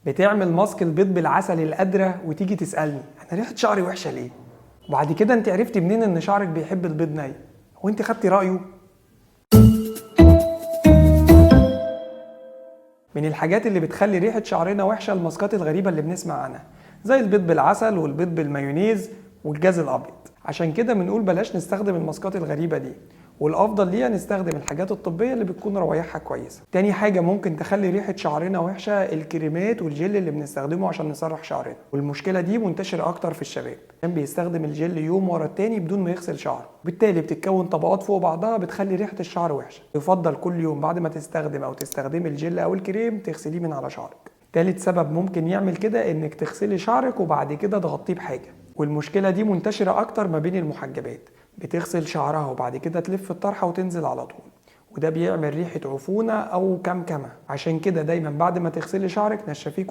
بتعمل ماسك البيض بالعسل القدرة وتيجي تسألني انا ريحة شعري وحشة ليه؟ وبعد كده انت عرفتي منين ان شعرك بيحب البيض ني؟ وانت خدتي رأيه؟ من الحاجات اللي بتخلي ريحة شعرنا وحشة الماسكات الغريبة اللي بنسمع عنها، زي البيض بالعسل والبيض بالمايونيز والجاز الأبيض. عشان كده بنقول بلاش نستخدم الماسكات الغريبة دي، والأفضل ليها نستخدم الحاجات الطبية اللي بتكون روايحها كويسة. تاني حاجة ممكن تخلي ريحة شعرنا وحشة الكريمات والجل اللي بنستخدمه عشان نسرح شعرنا، والمشكلة دي منتشرة أكتر في الشباب، كان بيستخدم الجل يوم ورا التاني بدون ما يغسل شعره، بالتالي بتتكون طبقات فوق بعضها بتخلي ريحة الشعر وحشة. يفضل كل يوم بعد ما تستخدم أو تستخدمي الجل أو الكريم تغسليه من على شعرك. تالت سبب ممكن يعمل كده انك تغسلي شعرك وبعد كده تغطيه بحاجة، والمشكلة دي منتشرة اكتر ما بين المحجبات، بتغسل شعرها وبعد كده تلف الطرحة وتنزل على طول، وده بيعمل ريحة عفونة او كمكمة. عشان كده دايما بعد ما تغسلي شعرك نشفيه